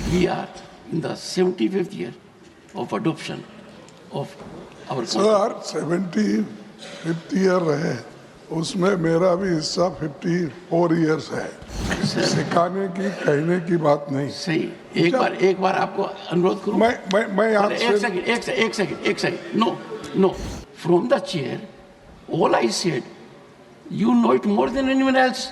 We are in the 75th year of adoption of our sir 75th year है, उसमें मेरा भी हिस्सा 54 इयर्स है। सिखाने की कहने की बात नहीं। सही। एक बार आपको अनुरोध करूं। मैं यहाँ एक second. No. From the chair, all I said, you know it more than anyone else.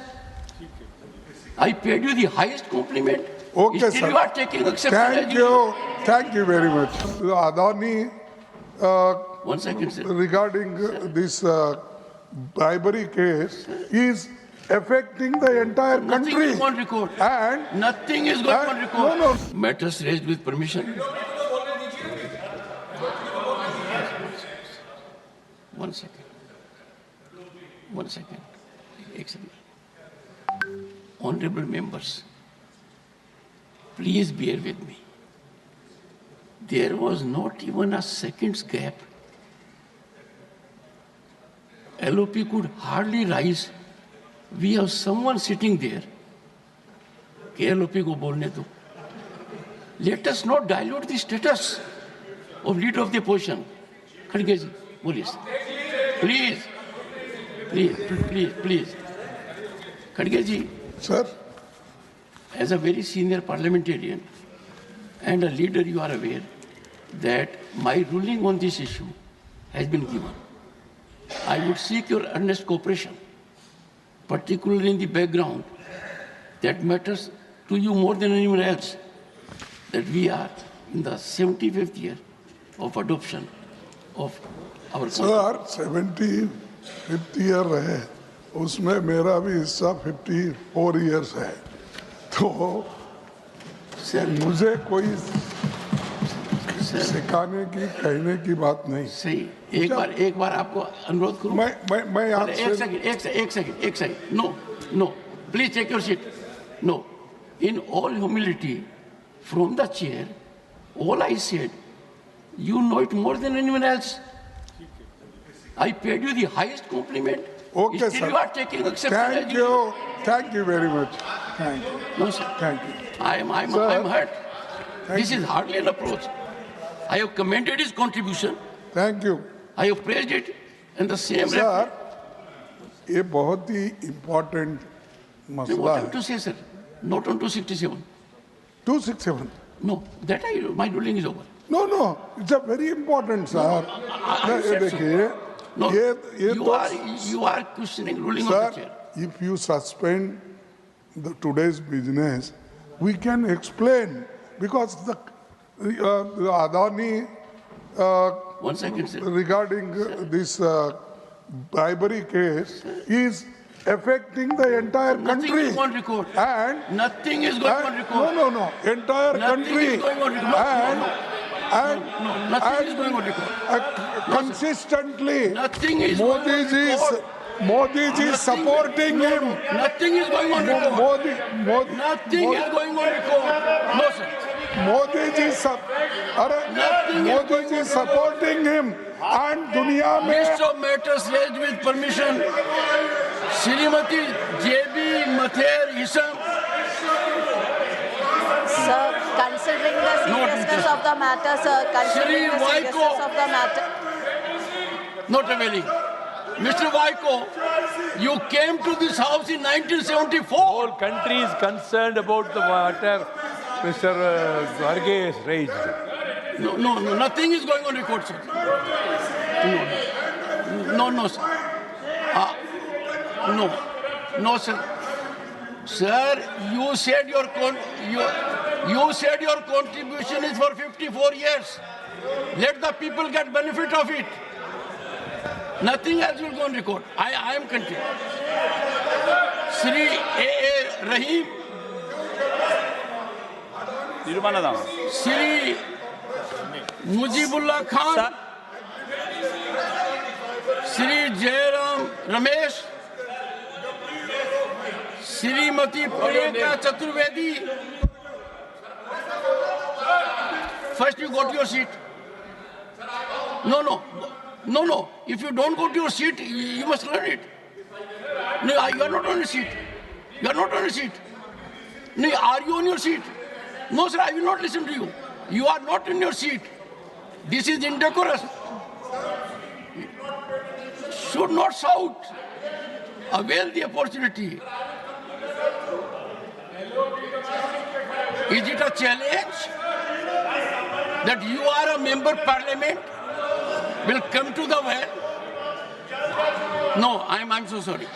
I paid you the highest compliment. Okay, Still sir. you are taking exception. Thank you very much. Adani, 1 second, sir. regarding this bribery case is affecting the entire Nothing country. is on record. And Nothing is going on record. No. Matters raised with permission. 1 second. 1 second. Honorable members, please bear with me. There was not even a second's gap. LOP could hardly rise. We have someone sitting there. LOP को बोलने दो. Let us not dilute the status of leader of the opposition. खड़गे जी, बोलिए. Please. खड़गे जी. sir, As a very senior parliamentarian and a leader, you are aware that my ruling on this issue has been given. I would seek your earnest cooperation, particularly in the background that matters to you more than anyone else, that we are in the 75th year of adoption of our sir, 75th year है, उसमें मेरा भी हिस्सा 54 years है। तो मुझे कोई सिखाने की कहने की बात नहीं। सही। एक बार आपको अनुरोध करूं। मैं यहाँ एक second. No. Please take your seat. No. In all humility, from the chair, all I said, you know it more than anyone else. I paid you the highest compliment. Okay, Still sir. you are taking exception. Thank you very much. Thank you. No, sir. Thank you. I'm hurt. This is hardly an approach. I have commended his contribution. Thank you. I have praised it in the same Sir, breath. ये बहुत ही important What मसला I have है। to say, sir, not on 267. 267. No, my ruling is over. No, it's a very important, sir. I ये said so. देखिए, No, ये you are questioning ruling of sir, the chair. if you suspend today's business, we can explain because the Adani 1 second, sir. regarding this bribery case is affecting the entire Nothing country. is on record. And Nothing is going on record. No, entire Nothing country. is going on record. No, nothing is going on record. Consistently, Nothing is going on record. Modi ji is supporting him. Nothing is going on record. Nothing is going on record. No, sir. Modi ji is supporting him. And दुनिया में List of matters raised with permission. Srimati J.B. Mather Isam. Sir, considering the seriousness of the matter, sir, considering the seriousness of the matter. Not availing. Mr. Vaiko, you came to this house in 1974. Whole country is concerned about the matter Mr. Varghese has raised. No, nothing is going on record, sir. No, sir. No, sir. Sir, you said your contribution is for 54 years. Let the people get benefit of it. Nothing else will go on record. I am continuing. Sri A.A. Rahim. Sri Mujibullah Khan. Sri Jairam Ramesh. Srimati Priyanka Chaturvedi. First you go to your seat. No. If you don't go to your seat, you must learn it. No, you are not on your seat. No, are you on your seat? No, sir, I will not listen to you. You are not in your seat. This is indecorous. Should not shout. Avail the opportunity. Is it a challenge that you are a member of parliament will come to the well? No, I'm so sorry.